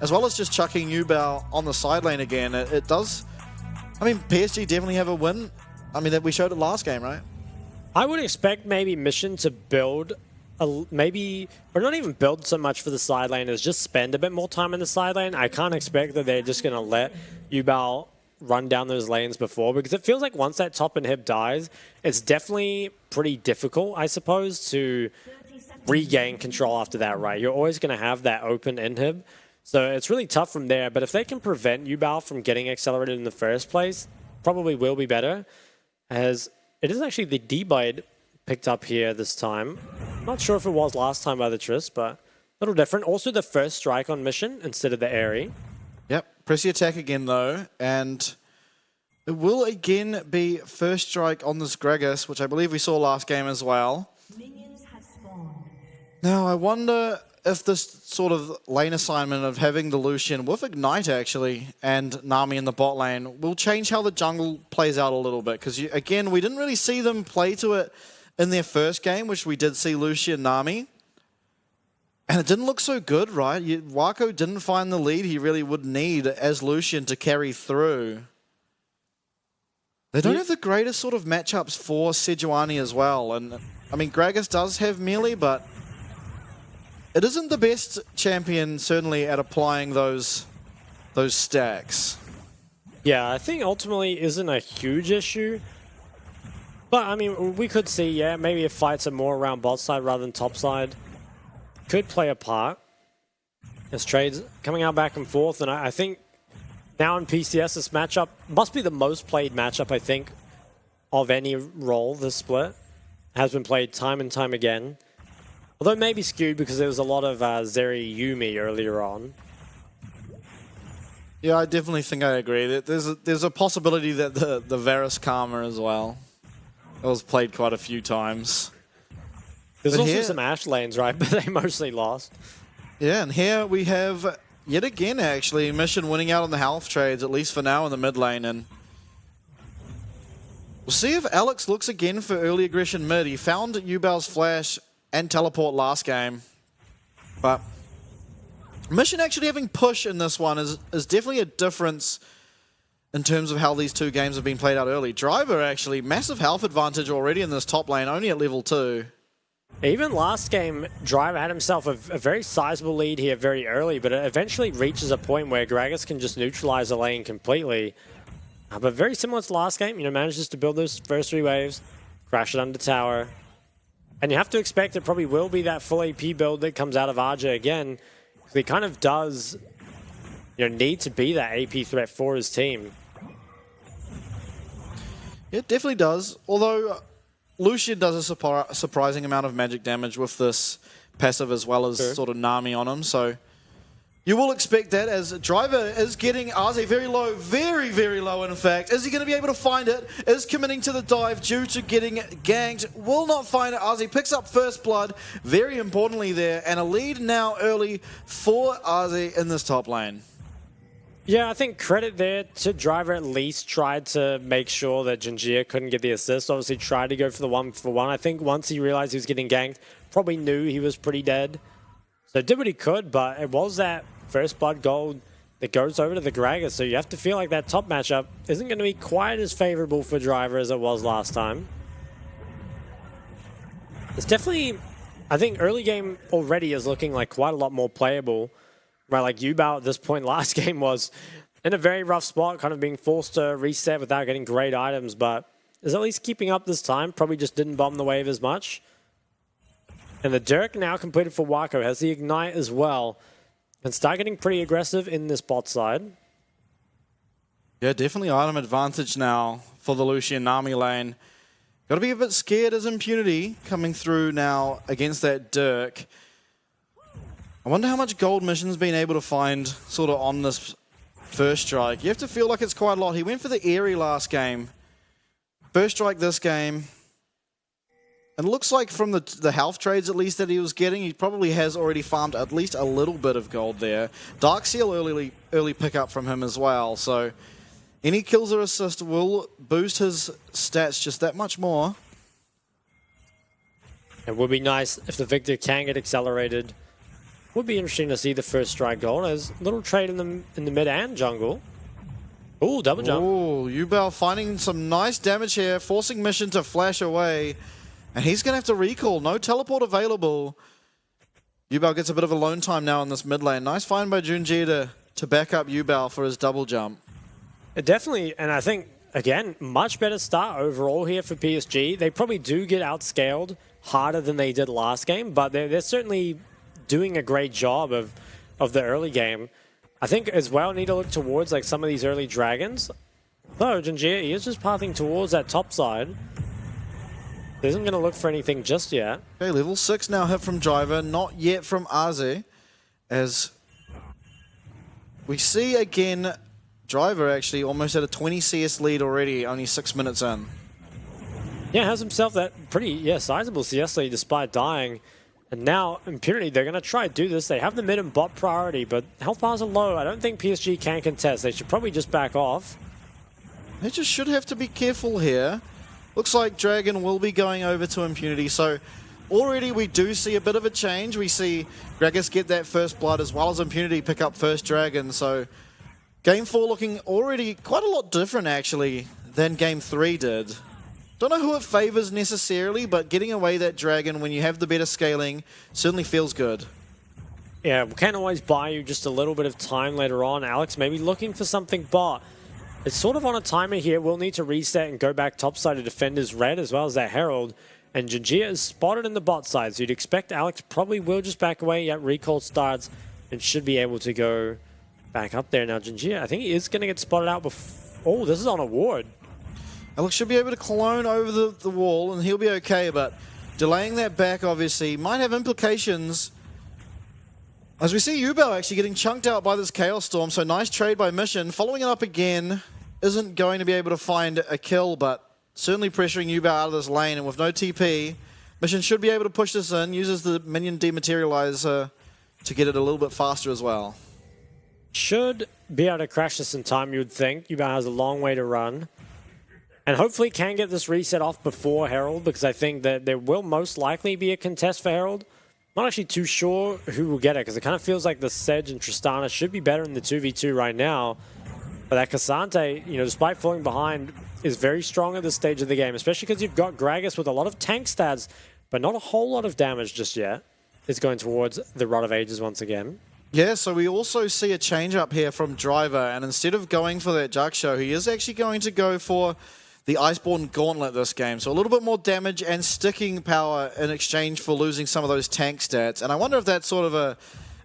as well as just chucking Yubao on the side lane again, it does... I mean, PSG definitely have a win. I mean, we showed it last game, right? I would expect maybe Mission to build, or not even build so much for the side lane, as just spend a bit more time in the side lane. I can't expect that they're just going to let Yubao run down those lanes before, because it feels like once that top inhib dies, it's definitely pretty difficult, I suppose, to regain control after that, right? You're always going to have that open inhib, so it's really tough from there. But if they can prevent Yubao from getting accelerated in the first place, probably will be better, as it is actually the D-Bite picked up here this time. Not sure if it was last time by the Triss, but a little different. Also the first strike on Mission instead of the Airy. Yep, press the attack again though, and it will again be first strike on this Gragas, which I believe we saw last game as well. Now I wonder if this sort of lane assignment of having the Lucian with Ignite actually and Nami in the bot lane will change how the jungle plays out a little bit, because again, we didn't really see them play to it in their first game, which we did see Lucian Nami. And it didn't look so good, right? Wako didn't find the lead he really would need as Lucian to carry through. They don't have the greatest sort of matchups for Sejuani as well. And I mean, Gragas does have melee, but it isn't the best champion, certainly, at applying those stacks. Yeah, I think ultimately isn't a huge issue. But I mean, we could see, yeah, maybe if fights are more around bot side rather than top side, could play a part. There's trades coming out back and forth, and I think now in PCS this matchup must be the most played matchup, I think, of any role this split. Has been played time and time again. Although maybe skewed because there was a lot of Zeri Yumi earlier on. Yeah, I definitely think I agree. There's a possibility that the Varus Karma as well. It was played quite a few times. There's also some Ashe lanes, right? But they mostly lost. Yeah, and here we have, yet again, actually, Mission winning out on the health trades, at least for now in the mid lane. And we'll see if Alex looks again for early aggression mid. He found Yubao's flash and teleport last game. But Mission actually having push in this one is definitely a difference in terms of how these two games have been played out early. Driver, actually, massive health advantage already in this top lane, only at level 2. Even last game, Driver had himself a very sizable lead here very early, but it eventually reaches a point where Gragas can just neutralize the lane completely. But very similar to last game, manages to build those first 3 waves, crash it under tower. And you have to expect it probably will be that full AP build that comes out of RJ again. He kind of does need to be that AP threat for his team. It definitely does, although Lucian does a surprising amount of magic damage with this passive as well as sort of Nami on him, so you will expect that as Driver is getting Arze very low, very, very low in fact. Is he going to be able to find it? Is committing to the dive due to getting ganked. Will not find it. Arze picks up first blood, very importantly there, and a lead now early for Arze in this top lane. Yeah, I think credit there to Driver, at least tried to make sure that Jinjia couldn't get the assist. Obviously tried to go for the 1-for-1. I think once he realized he was getting ganked, probably knew he was pretty dead. So did what he could, but it was that first blood gold that goes over to the Gragas. So you have to feel like that top matchup isn't going to be quite as favorable for Driver as it was last time. It's definitely, I think early game already is looking like quite a lot more playable. Right, like Yubao at this point last game was in a very rough spot, kind of being forced to reset without getting great items, but is at least keeping up this time. Probably just didn't bomb the wave as much. And the Dirk now completed for Wako, has the Ignite as well, and start getting pretty aggressive in this bot side. Yeah, definitely item advantage now for the Lucian Nami lane. Got to be a bit scared as Impunity coming through now against that Dirk. I wonder how much gold Mission's been able to find sort of on this first strike. You have to feel like it's quite a lot. He went for the Airy last game. First strike this game. And it looks like from the health trades at least that he was getting, he probably has already farmed at least a little bit of gold there. Darkseal early pickup from him as well. So any kills or assist will boost his stats just that much more. It would be nice if the Victor can get accelerated. Would be interesting to see the first strike gold. There's a little trade in the mid and jungle. Ooh, double jump. Ooh, Yubel finding some nice damage here, forcing Mission to flash away. And he's going to have to recall. No teleport available. Yubel gets a bit of alone time now in this mid lane. Nice find by Junji to back up Yubel for his double jump. Definitely, and I think, again, much better start overall here for PSG. They probably do get outscaled harder than they did last game, but they're certainly doing a great job of the early game. I think as well need to look towards like some of these early dragons. Though Junji, he is just pathing towards that top side. He isn't going to look for anything just yet. Okay, level 6 now hit from Driver, not yet from Aze. As we see again, Driver actually almost at a 20 CS lead already, only 6 minutes in. Yeah, has himself that pretty, sizable CS lead despite dying. And now, Impunity, they're going to try to do this. They have the mid and bot priority, but health bars are low. I don't think PSG can contest. They should probably just back off. They just should have to be careful here. Looks like Dragon will be going over to Impunity, so already we do see a bit of a change. We see Gragas get that first blood as well as Impunity pick up first Dragon, so Game 4 looking already quite a lot different actually than Game 3 did. Don't know who it favors necessarily, but getting away that Dragon when you have the better scaling certainly feels good. Yeah, we can always buy you just a little bit of time later on. Alex maybe looking for something bot. It's sort of on a timer here. We'll need to reset and go back topside to defend his red as well as that Herald. And Junjia is spotted in the bot side, so you'd expect Alex probably will just back away. Yet recall starts and should be able to go back up there. Now Junjia, I think he is going to get spotted out before. Oh, this is on a ward. Alex should be able to clone over the wall and he'll be okay, but delaying that back obviously might have implications. As we see Yubel actually getting chunked out by this Chaos Storm, so nice trade by Mission. Following it up again, isn't going to be able to find a kill, but certainly pressuring Yubel out of this lane, and with no TP, Mission should be able to push this in, uses the minion dematerializer to get it a little bit faster as well. Should be able to crash this in time, you would think. Yubel has a long way to run. And hopefully can get this reset off before Herald, because I think that there will most likely be a contest for Herald. Not actually too sure who will get it, because it kind of feels like the Sedge and Tristana should be better in the 2v2 right now. But that Cassante, despite falling behind, is very strong at this stage of the game, especially because you've got Gragas with a lot of tank stats, but not a whole lot of damage just yet. It's going towards the Rod of Ages once again. Yeah, so we also see a change up here from Driver, and instead of going for that Jaksho, he is actually going to go for the Iceborne Gauntlet this game. So a little bit more damage and sticking power in exchange for losing some of those tank stats. And I wonder if that's sort of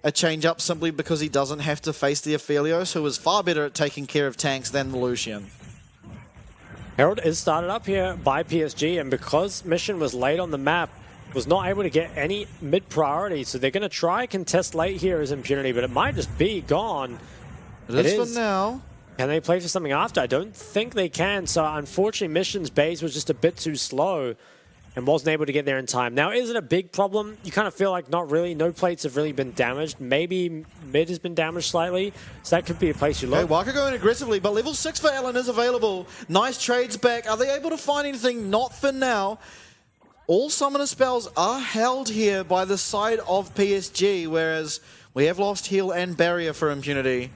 a change up simply because he doesn't have to face the Aphelios, who is far better at taking care of tanks than the Lucian. Herald is started up here by PSG, and because Mission was late on the map, was not able to get any mid priority. So they're going to try contest late here as Impunity, but it might just be gone. It is for now. Can they play for something after? I don't think they can. So unfortunately, Mission's base was just a bit too slow and wasn't able to get there in time. Now, is it a big problem? You kind of feel like not really. No plates have really been damaged. Maybe mid has been damaged slightly. So that could be a place you look. Okay, Waka going aggressively, but level 6 for Ellen is available. Nice trades back. Are they able to find anything? Not for now. All summoner spells are held here by the side of PSG, whereas we have lost heal and barrier for Impunity.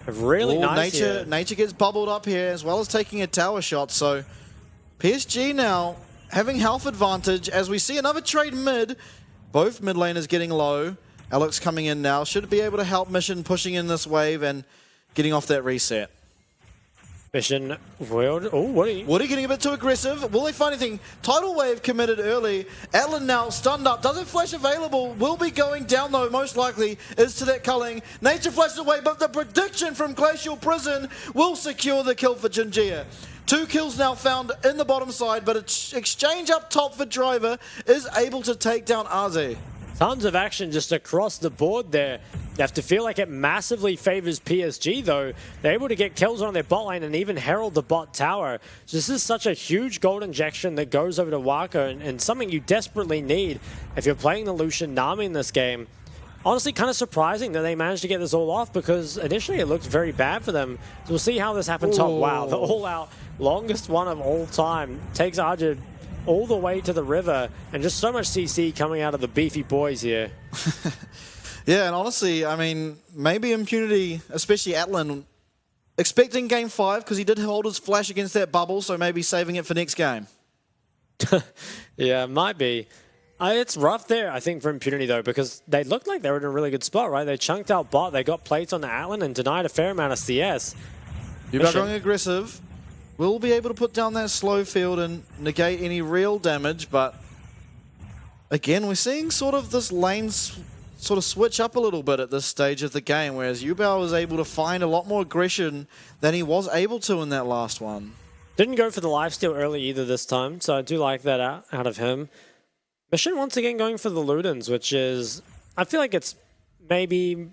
Really nice Nature gets bubbled up here, as well as taking a tower shot. So PSG now having health advantage as we see another trade mid. Both mid laners getting low. Alex coming in now. Should be able to help Mission pushing in this wave and getting off that reset. Mission world. Oh, Woody. Woody getting a bit too aggressive. Will they find anything? Tidal Wave committed early. Atlan now stunned up. Doesn't flash available. Will be going down though, most likely, is to that culling. Nature flashes away, but the prediction from Glacial Prison will secure the kill for Junjia. 2 kills now found in the bottom side, but an exchange up top for Driver is able to take down Aze. Tons of action just across the board there. You have to feel like it massively favors PSG, though. They're able to get kills on their bot lane and even herald the bot tower. So this is such a huge gold injection that goes over to Waka, and something you desperately need if you're playing the Lucian Nami in this game. Honestly, kind of surprising that they managed to get this all off, because initially it looked very bad for them. So we'll see how this happens. Oh, wow, the all-out longest one of all time takes Arjun all the way to the river, and just so much CC coming out of the beefy boys here. Yeah, and honestly, I mean, maybe Impunity, especially Atlan, expecting game 5 because he did hold his flash against that bubble, so maybe saving it for next game. Yeah, it might be. It's rough there, I think, for Impunity, though, because they looked like they were in a really good spot, right? They chunked out bot, they got plates on the Atlan and denied a fair amount of CS. You're going aggressive. We'll be able to put down that slow field and negate any real damage, but again, we're seeing sort of this lane sort of switch up a little bit at this stage of the game, whereas Yubao was able to find a lot more aggression than he was able to in that last one. Didn't go for the lifesteal early either this time, so I do like that out of him. Mission once again going for the Ludens, which is, I feel like it's maybe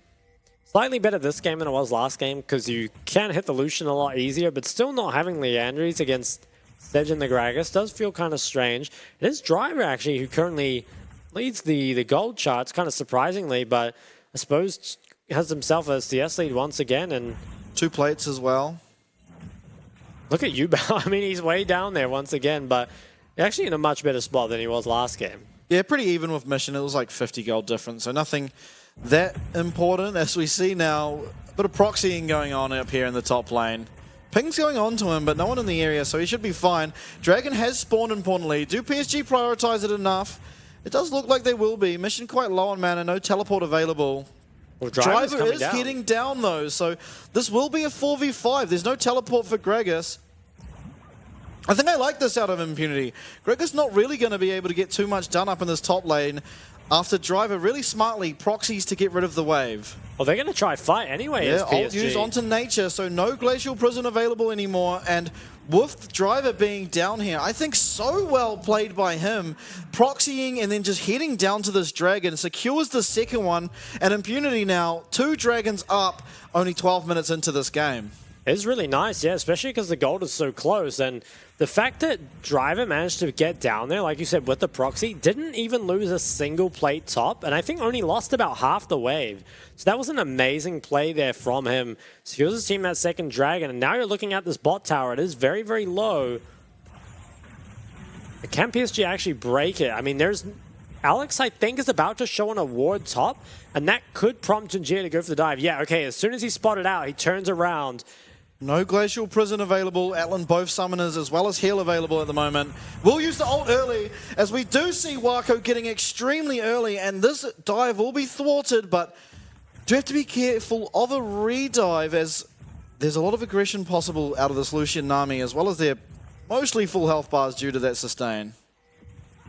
slightly better this game than it was last game, because you can hit the Lucian a lot easier, but still not having Leandries against Sedge and the Gragas does feel kind of strange. It is Driver, actually, who currently leads the gold charts, kind of surprisingly, but I suppose has himself a CS lead once again. And 2 plates as well. Look at Yubao. I mean, he's way down there once again, but actually in a much better spot than he was last game. Yeah, pretty even with Mission. It was like 50 gold difference, so nothing that important. As we see now, a bit of proxying going on up here in the top lane. Ping's going on to him, but no one in the area, so he should be fine. Dragon has spawned importantly. Do PSG prioritize it enough? It does look like they will be. Mission quite low on mana, no teleport available. Well, Driver is heading down though, so this will be a 4v5. There's no teleport for Gragas. I think I like this out of Impunity. Gragas not really going to be able to get too much done up in this top lane after Driver really smartly proxies to get rid of the wave. Well, they're going to try fight anyway. Yeah, ult use onto Nature, so no Glacial Prison available anymore, and with Driver being down here, I think so well played by him, proxying and then just heading down to this dragon, secures the second one, and Impunity now 2 dragons up, only 12 minutes into this game. It's really nice, yeah, especially because the gold is so close, and the fact that Driver managed to get down there, like you said, with the proxy, didn't even lose a single plate top, and I think only lost about half the wave. So that was an amazing play there from him. Secures his team that second dragon, and now you're looking at this bot tower. It is very, very low. Can PSG actually break it? I mean, there's... Alex, I think, is about to show an award top, and that could prompt Junjie to go for the dive. Yeah, okay, as soon as he spotted out, he turns around. No Glacial Prison available. Atlan both summoners as well as heal available at the moment. We'll use the ult early as we do see Wako getting extremely early, and this dive will be thwarted, but do have to be careful of a redive as there's a lot of aggression possible out of this Lucian Nami as well as their mostly full health bars due to that sustain.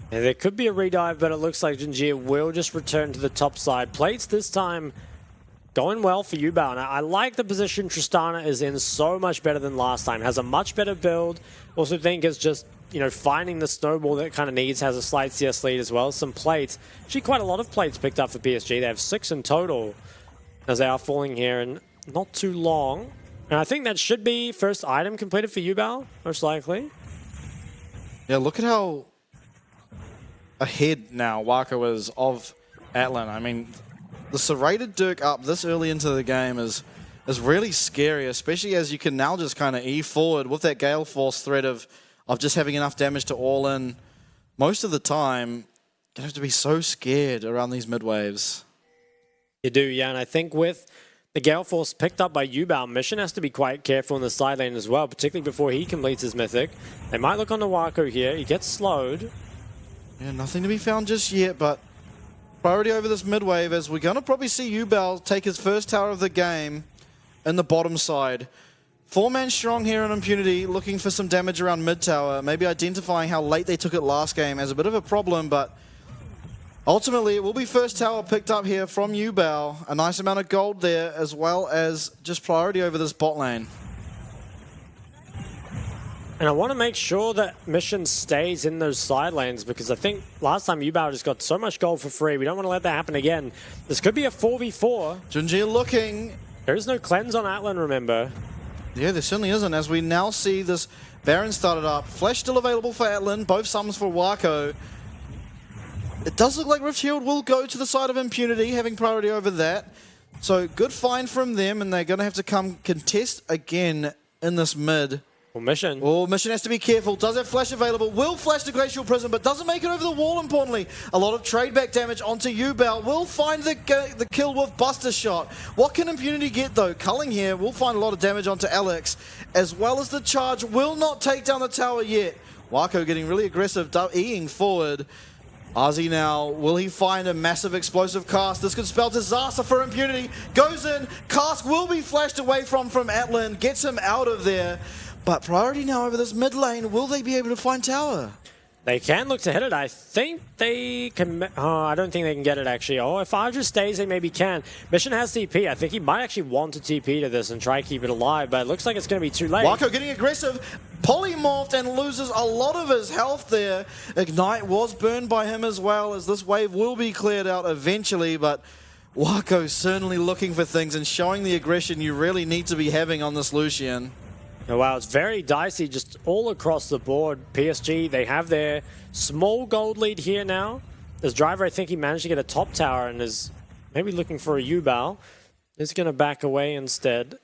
Yeah, there could be a redive, but it looks like Junjie will just return to the top side. Plates this time going well for Yubao. Now, I like the position Tristana is in so much better than last time. Has a much better build. Also think it's just, you know, finding the snowball that it kind of needs. Has a slight CS lead as well. Some plates. Actually, quite a lot of plates picked up for PSG. They have 6 in total as they are falling here in not too long. And I think that should be first item completed for Yubao, most likely. Yeah, look at how ahead now Wako is of Atlan. I mean, the serrated Dirk up this early into the game is really scary, especially as you can now just kind of E forward with that Gale Force threat of just having enough damage to all in. Most of the time, you have to be so scared around these mid waves. You do, yeah, and I think with the Gale Force picked up by Yubao, Mission has to be quite careful in the side lane as well, particularly before he completes his mythic. They might look on the Wako here. He gets slowed. Yeah, nothing to be found just yet, but priority over this mid wave as we're going to probably see Yubao take his first tower of the game in the bottom side. 4-man strong here in Impunity, looking for some damage around mid tower, maybe identifying how late they took it last game as a bit of a problem, but ultimately it will be first tower picked up here from Yubao. A nice amount of gold there, as well as just priority over this bot lane. And I want to make sure that Mission stays in those side lanes, because I think last time Yubao just got so much gold for free. We don't want to let that happen again. This could be a 4v4. Junjie looking. There is no cleanse on Atlan, remember. Yeah, there certainly isn't, as we now see this Baron started up. Flash still available for Atlan, both summons for Wako. It does look like Rift Shield will go to the side of Impunity, having priority over that. So good find from them, and they're going to have to come contest again in this mid. Well, Mission. Oh, Mission has to be careful. Does have flash available. Will flash the Glacial Prison, but doesn't make it over the wall, importantly. A lot of trade back damage onto Yubao. Will find the kill with Buster Shot. What can Impunity get, though? Culling here will find a lot of damage onto Alex, as well as the charge. Will not take down the tower yet. Wako getting really aggressive, E-ing forward. Ozzy now, will he find a massive explosive cast? This could spell disaster for Impunity. Goes in, cast will be flashed away from Atlan, gets him out of there. But priority now over this mid lane, will they be able to find tower? They can look to hit it. I think they can. I don't think they can get it, actually. Oh, if Arja stays, they maybe can. Mission has TP. I think he might actually want to TP to this and try to keep it alive, but it looks like it's going to be too late. Wako getting aggressive, polymorphed and loses a lot of his health there. Ignite was burned by him as well, as this wave will be cleared out eventually, but Wako certainly looking for things and showing the aggression you really need to be having on this Lucian. Oh, wow, it's very dicey just all across the board. PSG, they have their small gold lead here now. This driver, I think he managed to get a top tower and is maybe looking for a U-bow. Is going to back away instead.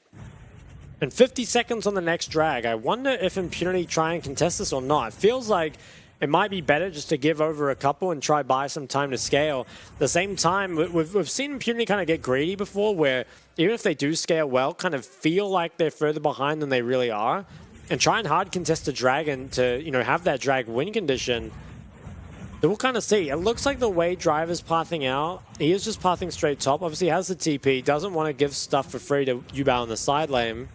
And 50 seconds on the next drag. I wonder if Impunity try and contest this or not. It feels like it might be better just to give over a couple and try buy some time to scale. At the same time, we've seen Impunity kind of get greedy before, where even if they do scale well, kind of feel like they're further behind than they really are, and try and hard contest a dragon to, you know, have that drag win condition. So we'll kind of see. It looks like the way Driver's pathing out, he is just pathing straight top. Obviously, he has the TP, doesn't want to give stuff for free to Yubao in the side lane.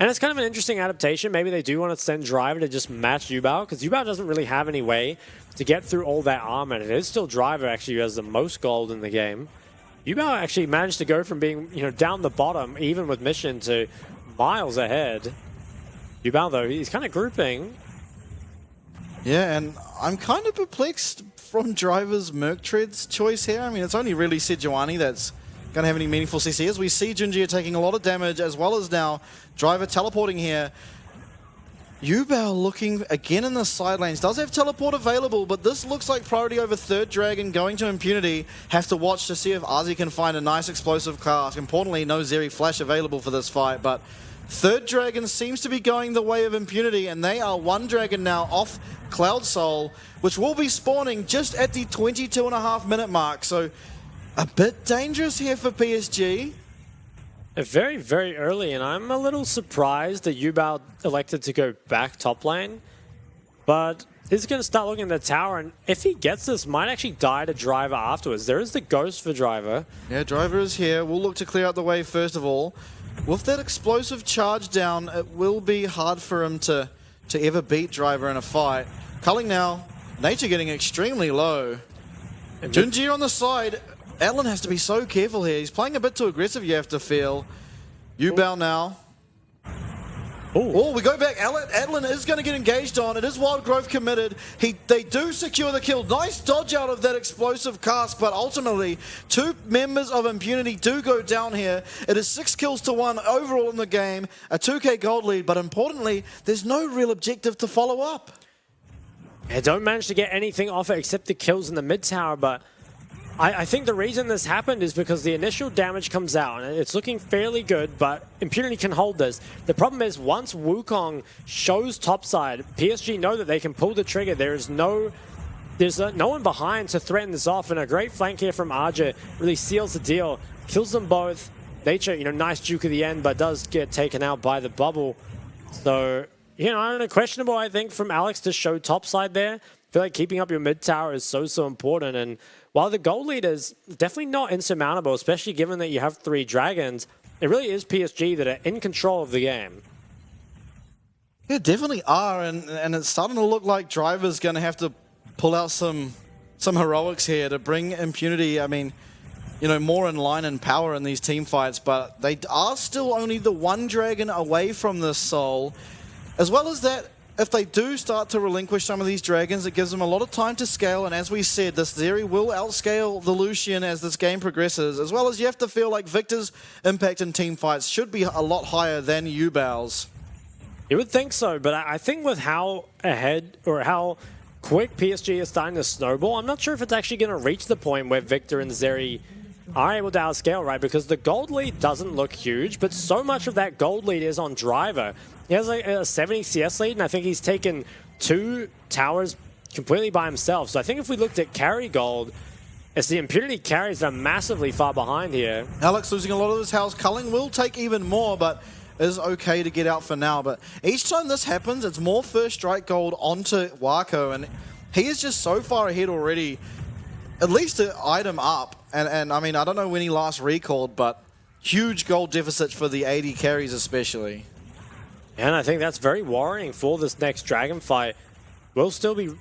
And it's kind of an interesting adaptation. Maybe they do want to send Driver to just match Yubao, because Yubao doesn't really have any way to get through all that armor. And it is still Driver, actually, who has the most gold in the game. Yubao actually managed to go from being, you know, down the bottom, even with Mission, to miles ahead. Yubao, though, he's kind of grouping. Yeah, and I'm kind of perplexed from Driver's Merc Treads choice here. I mean, it's only really Sejuani that's going to have any meaningful CC, as we see Junjie taking a lot of damage, as well as now Driver teleporting here. Yubao looking again in the side lanes, does have teleport available, but this looks like priority over third dragon going to Impunity. Have to watch to see if Ozzy can find a nice explosive cast. Importantly, no Zeri flash available for this fight, but third dragon seems to be going the way of Impunity, and they are one dragon now off Cloud Soul, which will be spawning just at the 22.5 minute mark, so a bit dangerous here for PSG. Very, very early, and I'm a little surprised that Yubao elected to go back top lane. But he's going to start looking at the tower, and if he gets this, might actually die to Driver afterwards. There is the ghost for Driver. Yeah, Driver is here. We'll look to clear out the way first of all. With that explosive charge down, it will be hard for him to ever beat Driver in a fight. Culling now, Nature getting extremely low. Junjie on the side. Atlan has to be so careful here. He's playing a bit too aggressive, you have to feel. Yubao now. Oh, we go back. Atlan is going to get engaged on. It is Wild Growth committed. They do secure the kill. Nice dodge out of that explosive cast, but ultimately, two members of Impunity do go down here. It is 6 kills to 1 overall in the game, a 2k gold lead, but importantly, there's no real objective to follow up. They don't manage to get anything off it except the kills in the mid tower, but I think the reason this happened is because the initial damage comes out, and it's looking fairly good, but Impunity can hold this. The problem is, once Wukong shows topside, PSG know that they can pull the trigger. There's no one behind to threaten this off, and a great flank here from Arja really seals the deal. Kills them both. Nature, you know, nice juke at the end, but does get taken out by the bubble. So, you know, I don't know, questionable, I think, from Alex to show topside there. I feel like keeping up your mid tower is so important, and while the goal lead is definitely not insurmountable, especially given that you have 3 dragons, it really is PSG that are in control of the game. Yeah, definitely are, and it's starting to look like Driver's going to have to pull out some heroics here to bring Impunity, I mean, you know, more in line and power in these team fights, but they are still only the 1 dragon away from this soul. As well as that, if they do start to relinquish some of these dragons, it gives them a lot of time to scale, and as we said, this Zeri will outscale the Lucian as this game progresses, as well as you have to feel like Victor's impact in team fights should be a lot higher than Yubao's. You would think so, but I think with how ahead, or how quick PSG is starting to snowball, I'm not sure if it's actually going to reach the point where Victor and Zeri are able to outscale, right? Because the gold lead doesn't look huge, but so much of that gold lead is on Driver. He has like a 70 CS lead, and I think he's taken 2 towers completely by himself. So I think if we looked at carry gold, it's the Impunity carries that are massively far behind here. Alex losing a lot of his health. Culling will take even more, but is okay to get out for now. But each time this happens, it's more first strike gold onto Wako, and he is just so far ahead already. At least an item up. And I mean, I don't know when he last recalled, but huge gold deficits for the AD carries especially. And I think that's very worrying for this next dragon fight. We'll still be,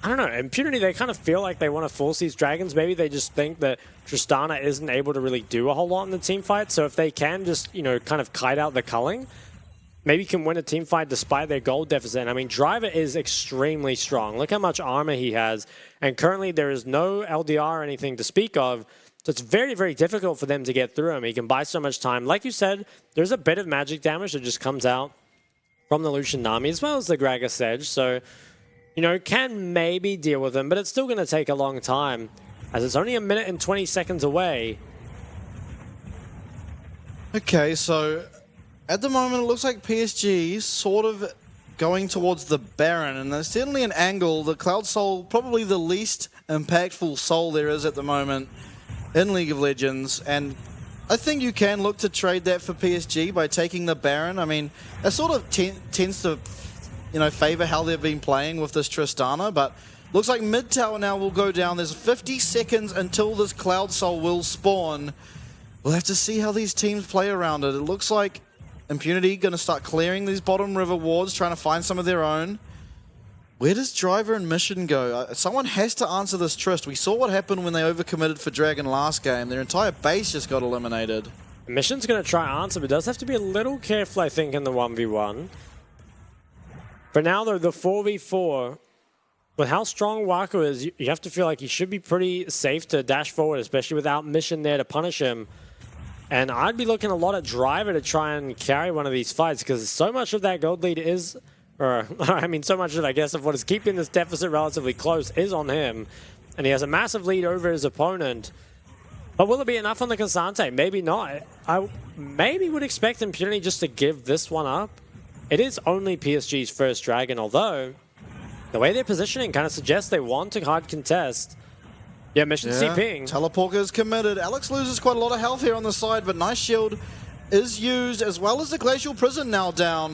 I don't know, Impunity, they kind of feel like they want to force these dragons. Maybe they just think that Tristana isn't able to really do a whole lot in the team fight. So if they can just, you know, kind of kite out the culling, maybe can win a team fight despite their gold deficit. I mean, Driver is extremely strong. Look how much armor he has. And currently there is no LDR or anything to speak of. So it's very, very difficult for them to get through him. He can buy so much time. Like you said, there's a bit of magic damage that just comes out from the Lucian Nami as well as the Gragas Edge. So, you know, can maybe deal with him, but it's still going to take a long time as it's only 1 minute and 20 seconds away. Okay, so at the moment it looks like PSG sort of going towards the Baron, and there's certainly an angle. The Cloud Soul, probably the least impactful soul there is at the moment in League of Legends, and I think you can look to trade that for PSG by taking the Baron. I mean, that sort of tends to, you know, favor how they've been playing with this Tristana, but looks like mid tower now will go down. There's 50 seconds until this Cloud Soul will spawn. We'll have to see how these teams play around it. It looks like Impunity going to start clearing these bottom river wards, trying to find some of their own. Where does Driver and Mission go? Someone has to answer this Trist. We saw what happened when they overcommitted for Dragon last game. Their entire base just got eliminated. Mission's going to try answer, but does have to be a little careful, I think, in the 1v1. For now, though, the 4v4, with how strong Wako is, you have to feel like he should be pretty safe to dash forward, especially without Mission there to punish him. And I'd be looking a lot at Driver to try and carry one of these fights, because so much of that gold lead is, or I mean, so much of, I guess, of what is keeping this deficit relatively close is on him. And he has a massive lead over his opponent. But will it be enough on the Cassante? Maybe not. I maybe would expect Impunity just to give this one up. It is only PSG's first dragon, although the way they're positioning kind of suggests they want to hard contest. Yeah, Mission CPing. Teleporter is committed. Alex loses quite a lot of health here on the side, but Nice Shield is used, as well as the Glacial Prison now down.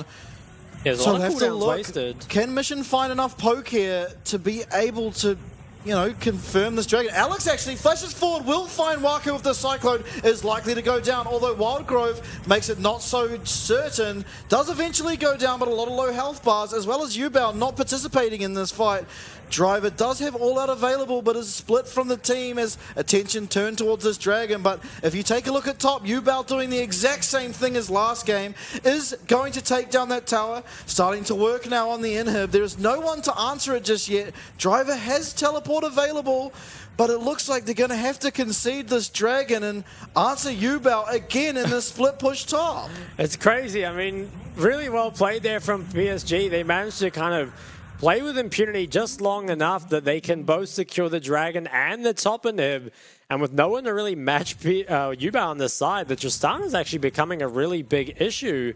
Yeah, there's a lot of cooldowns wasted. Can Mission find enough poke here to be able to, you know, confirm this dragon? Alex actually flashes forward, will find Wako with the Cyclone, is likely to go down, although Wildgrove makes it not so certain. Does eventually go down, but a lot of low health bars, as well as Yubao not participating in this fight. Driver does have all out available, but is split from the team as attention turned towards this dragon. But if you take a look at top, Yubao doing the exact same thing as last game, is going to take down that tower, starting to work now on the inhib. There is no one to answer it just yet. Driver has teleport available, but it looks like they're going to have to concede this dragon and answer Yubao again in the split push top. It's crazy. I mean, really well played there from PSG. They managed to kind of play with Impunity just long enough that they can both secure the dragon and the top inhib. And with no one to really match Yubao on this side, the Tristana is actually becoming a really big issue.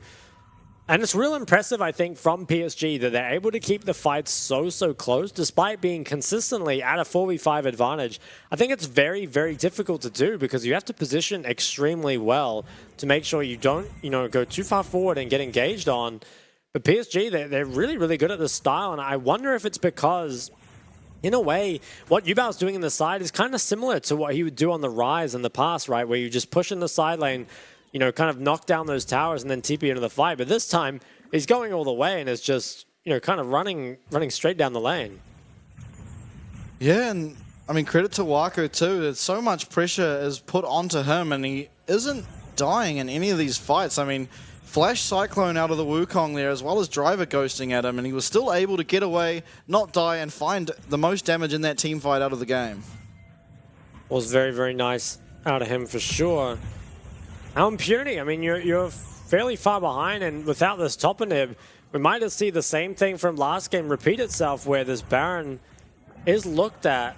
And it's real impressive, I think, from PSG that they're able to keep the fights so close despite being consistently at a 4v5 advantage. I think it's very, very difficult to do because you have to position extremely well to make sure you don't, you know, go too far forward and get engaged on. But PSG, they're really, really good at this style, and I wonder if it's because, in a way, what Yubao's doing in the side is kind of similar to what he would do on the Rise in the past, right? Where you just push in the side lane, you know, kind of knock down those towers and then TP into the fight. But this time, he's going all the way and is just, you know, kind of running straight down the lane. Yeah, and I mean, credit to Wako too. There's so much pressure is put onto him, and he isn't dying in any of these fights. I mean, Flash Cyclone out of the Wukong there, as well as Driver ghosting at him, and he was still able to get away, not die, and find the most damage in that team fight out of the game. Was very, very nice out of him for sure. Now Impunity, I mean, you're fairly far behind, and without this top inhib, we might just see the same thing from last game repeat itself, where this Baron is looked at.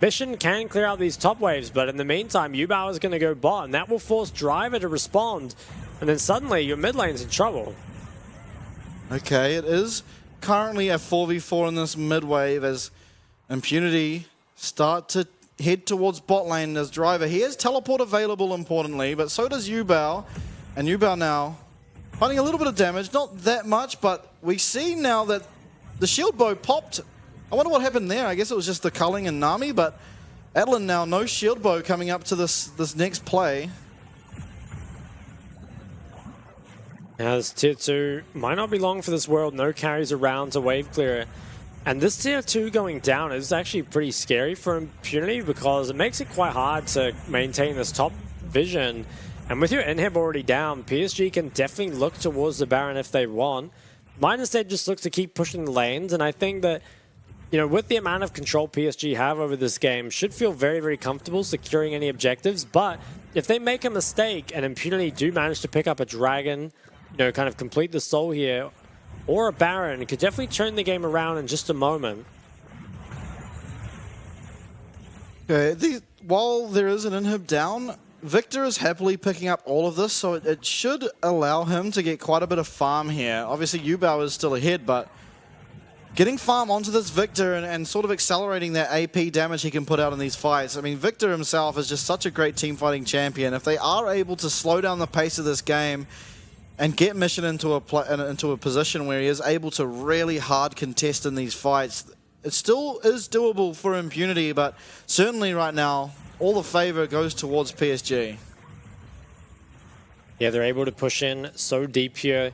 Mission can clear out these top waves, but in the meantime, Yubao is going to go bot, and that will force Driver to respond. And then suddenly, your mid lane's in trouble. Okay, it is currently a 4v4 in this mid wave as Impunity start to head towards bot lane as Driver. He has teleport available, importantly, but so does Yubao. And Yubao now finding a little bit of damage, not that much, but we see now that the shield bow popped. I wonder what happened there. I guess it was just the culling and Nami, but Atlan now, no shield bow coming up to this next play. Now this tier 2 might not be long for this world. No carries around to wave clear. And this tier 2 going down is actually pretty scary for Impunity because it makes it quite hard to maintain this top vision. And with your inhib already down, PSG can definitely look towards the Baron if they want. Might instead just look to keep pushing the lanes, and I think that, you know, with the amount of control PSG have over this game, should feel very, very comfortable securing any objectives. But if they make a mistake and Impunity do manage to pick up a dragon, you know, kind of complete the soul here, or a Baron, it could definitely turn the game around in just a moment. Okay, while there is an inhib down, Victor is happily picking up all of this, so it should allow him to get quite a bit of farm here. Obviously, Yubao is still ahead, but getting farm onto this Victor and sort of accelerating that AP damage he can put out in these fights. I mean, Victor himself is just such a great team fighting champion. If they are able to slow down the pace of this game and get Mission into a position where he is able to really hard contest in these fights, it still is doable for Impunity, but certainly right now, all the favor goes towards PSG. Yeah, they're able to push in so deep here,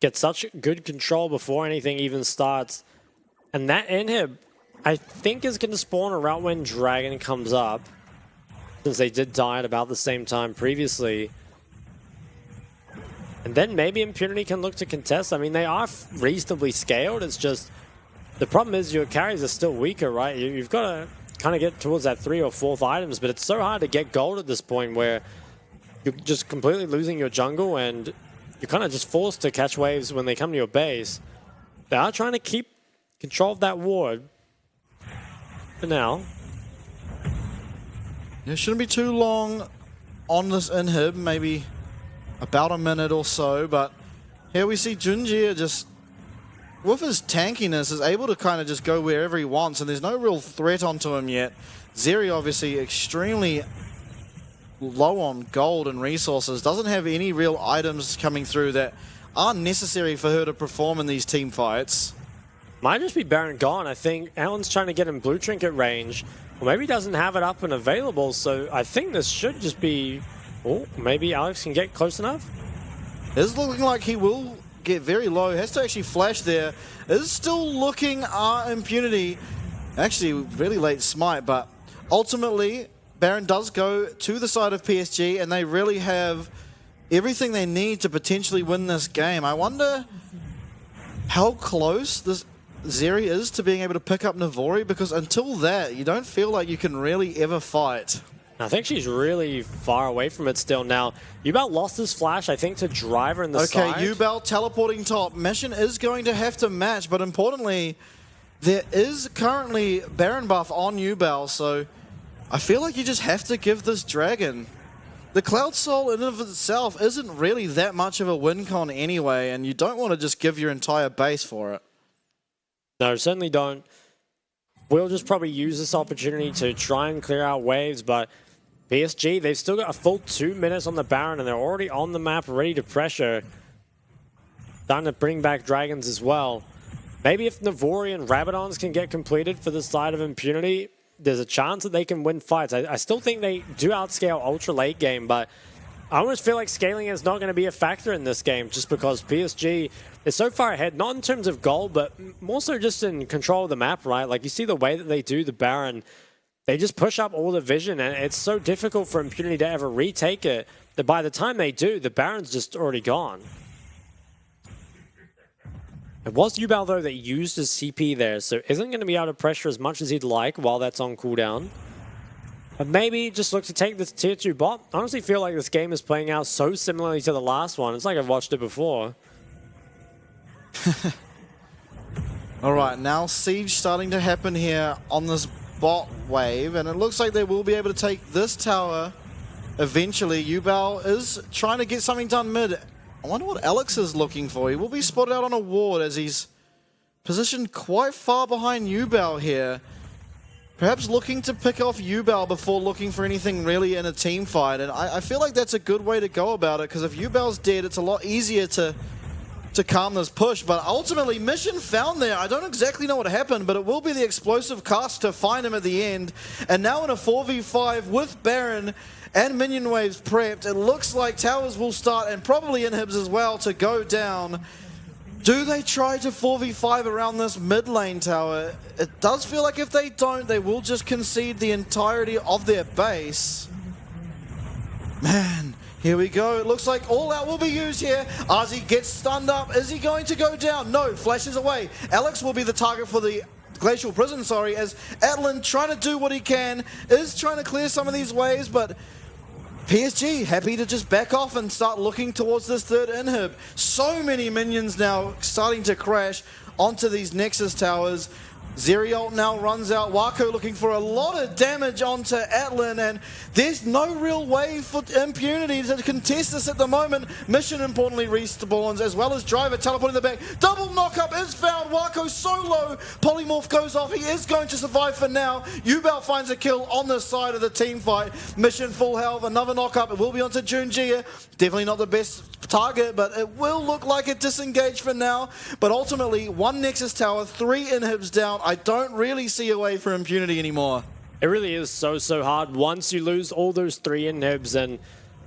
get such good control before anything even starts. And that inhib, I think, is going to spawn around when Dragon comes up, since they did die at about the same time previously. And then maybe Impunity can look to contest. I mean, they are reasonably scaled. It's just, the problem is your carries are still weaker, right? You've got to kind of get towards that 3rd or 4th items, but it's so hard to get gold at this point where you're just completely losing your jungle and you're kind of just forced to catch waves when they come to your base. They are trying to keep control of that ward for now. It shouldn't be too long on this inhib, maybe about a minute or so, but here we see Junjie just, with his tankiness, is able to kind of just go wherever he wants, and there's no real threat onto him yet. Zeri obviously extremely low on gold and resources, doesn't have any real items coming through that are necessary for her to perform in these team fights. Might just be Baron gone. I think Alan's trying to get him blue trinket range, or maybe he doesn't have it up and available, so I think this should just be... Oh, maybe Alex can get close enough? It's looking like he will get very low. Has to actually flash there. Is still looking Impunity. Actually, really late smite, but ultimately, Baron does go to the side of PSG, and they really have everything they need to potentially win this game. I wonder how close this Zeri is to being able to pick up Navori, because until that, you don't feel like you can really ever fight. I think she's really far away from it still now. Yubao lost his flash, I think, to Driver in the side. Okay, Yubao teleporting top. Mission is going to have to match, but importantly, there is currently Baron buff on Yubao, so I feel like you just have to give this dragon. The Cloud Soul in and of itself isn't really that much of a win con anyway, and you don't want to just give your entire base for it. No, certainly don't. We'll just probably use this opportunity to try and clear out waves, but PSG, they've still got a full 2 minutes on the Baron, and they're already on the map, ready to pressure. Starting to bring back dragons as well. Maybe if Navori and Rabadons can get completed for the side of Impunity, there's a chance that they can win fights. I still think they do outscale ultra late game, but I almost feel like scaling is not going to be a factor in this game, just because PSG is so far ahead, not in terms of goal, but more so just in control of the map, right? Like, you see the way that they do the Baron, they just push up all the vision, and it's so difficult for Impunity to ever retake it, that by the time they do, the Baron's just already gone. It was Yubao, though, that used his CP there, so isn't going to be able to pressure as much as he'd like while that's on cooldown. But maybe just look to take this tier 2 bot. I honestly feel like this game is playing out so similarly to the last one. It's like I've watched it before. All right, now siege starting to happen here on this bot wave, and it looks like they will be able to take this tower eventually. Yubao is trying to get something done mid. I wonder what Alex is looking for. He will be spotted out on a ward as he's positioned quite far behind Yubao here. Perhaps looking to pick off Yubao before looking for anything really in a team fight. And I feel like that's a good way to go about it, because if Yubao's dead, it's a lot easier to calm this push. But ultimately, Mission found there. I don't exactly know what happened, but it will be the explosive cast to find him at the end. And now in a 4v5 with Baron and minion waves prepped, it looks like towers will start, and probably inhibs as well, to go down. Do they try to 4v5 around this mid lane tower? It does feel like if they don't, they will just concede the entirety of their base. Man, here we go. It looks like all out will be used here. Ozzy gets stunned up. Is he going to go down? No, flashes away. Alex will be the target for the Glacial Prison, as Atlan, trying to do what he can, is trying to clear some of these waves, but PSG happy to just back off and start looking towards this third inhib. So many minions now starting to crash onto these Nexus towers. Zerialt now runs out. Wako looking for a lot of damage onto Atlan, and there's no real way for Impunity to contest this at the moment. Mission importantly respawns, as well as Driver teleporting in the back. Double knockup is found. Wako so low. Polymorph goes off. He is going to survive for now. Yubao finds a kill on the side of the team fight. Mission full health. Another knockup. It will be onto Junjia. Definitely not the best target, but it will look like a disengage for now. But ultimately, one Nexus tower, 3 inhibs down. I don't really see a way for Impunity anymore. It really is so hard once you lose all those 3 inhibs, and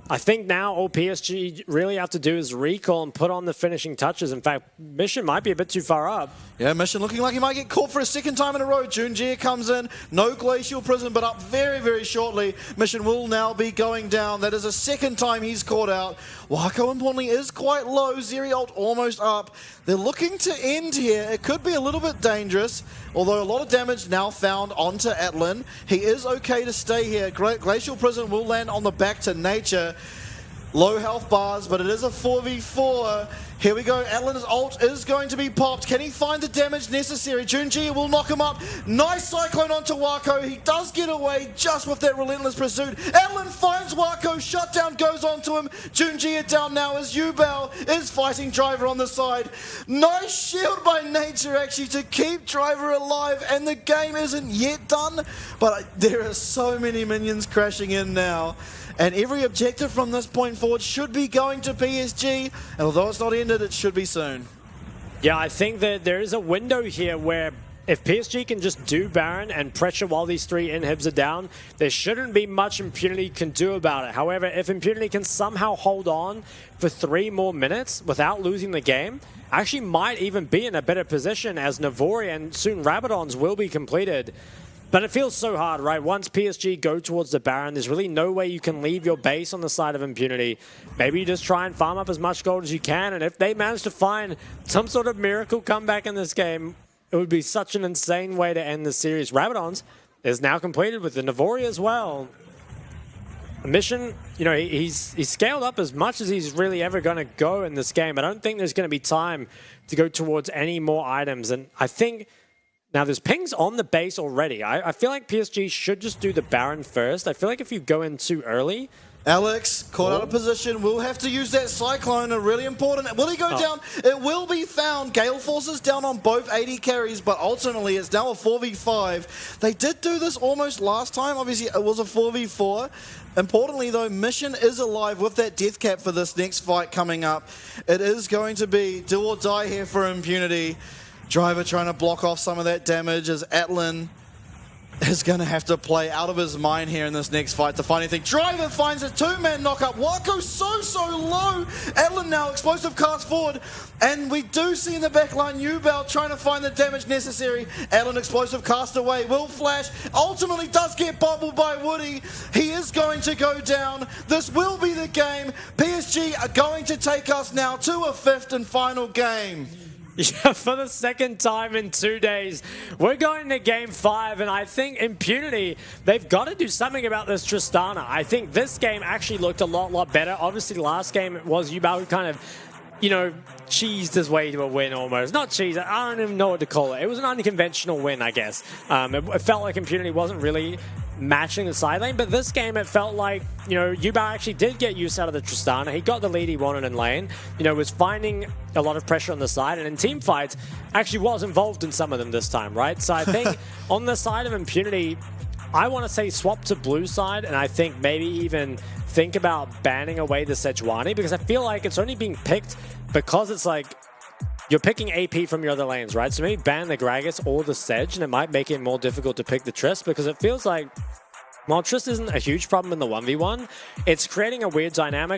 I think now all PSG really have to do is recall and put on the finishing touches. In fact, Mission might be a bit too far up. Yeah, Mission looking like he might get caught for a second time in a row. Junjia comes in, no Glacial Prison, but up very shortly. Mission will now be going down. That is a second time he's caught out. Wako, importantly, is quite low. Zerialt almost up. They're looking to end here. It could be a little bit dangerous, although a lot of damage now found onto Atlan. He is okay to stay here. Glacial Prison will land on the back to nature. Low health bars, but it is a 4v4. Here we go. Atlan's ult is going to be popped. Can he find the damage necessary? Junjia will knock him up. Nice cyclone onto Wako. He does get away just with that relentless pursuit. Atlan finds Wako. Shutdown goes onto him. Junjia down now as Yubao is fighting Driver on the side. Nice shield by nature, actually, to keep Driver alive, and the game isn't yet done, but there are so many minions crashing in now. And every objective from this point forward should be going to PSG. And although it's not ended, it should be soon. Yeah, I think that there is a window here where if PSG can just do Baron and pressure while these 3 inhibs are down, there shouldn't be much Impunity can do about it. However, if Impunity can somehow hold on for 3 more minutes without losing the game, actually might even be in a better position, as Navori and soon Rabadons will be completed. But it feels so hard, right? Once PSG go towards the Baron, there's really no way you can leave your base on the side of Impunity. Maybe you just try and farm up as much gold as you can, and if they manage to find some sort of miracle comeback in this game, it would be such an insane way to end the series. Rabadons is now completed with the Navori as well. Mission, you know, he's scaled up as much as he's really ever going to go in this game. I don't think there's going to be time to go towards any more items, and I think now there's pings on the base already. I feel like PSG should just do the Baron first. I feel like if you go in too early... Alex, caught out of position, will have to use that Cyclone, a really important... Will he go down? It will be found. Gale Force is down on both 80 carries, but ultimately it's now a 4v5. They did do this almost last time. Obviously, it was a 4v4. Importantly, though, Mission is alive with that death cap for this next fight coming up. It is going to be do or die here for Impunity. Driver trying to block off some of that damage as Atlan is going to have to play out of his mind here in this next fight to find anything. Driver finds a 2-man knockup. Wako so low. Atlan now explosive cast forward. And we do see in the back line Yubao trying to find the damage necessary. Atlan explosive cast away. Will flash. Ultimately does get bobbled by Woody. He is going to go down. This will be the game. PSG are going to take us now to a 5th and final game. Yeah, for the second time in 2 days, we're going to Game 5, and I think Impunity, they've got to do something about this Tristana. I think this game actually looked a lot better. Obviously, last game it was Yubao who kind of you know, cheesed his way to a win almost. Not cheese, I don't even know what to call it. It was an unconventional win, I guess. It felt like Impunity wasn't really matching the side lane, but this game it felt like, you know, Yubao actually did get use out of the Tristana. He got the lead he wanted in lane, you know, was finding a lot of pressure on the side, and in team fights actually was involved in some of them this time, right? So I think on the side of Impunity, I want to say swap to blue side, and I think maybe even think about banning away the Sejuani, because I feel like it's only being picked because it's like you're picking AP from your other lanes, right? So maybe ban the Gragas or the Sedge, and it might make it more difficult to pick the Trist, because it feels like, while Trist isn't a huge problem in the 1v1, it's creating a weird dynamic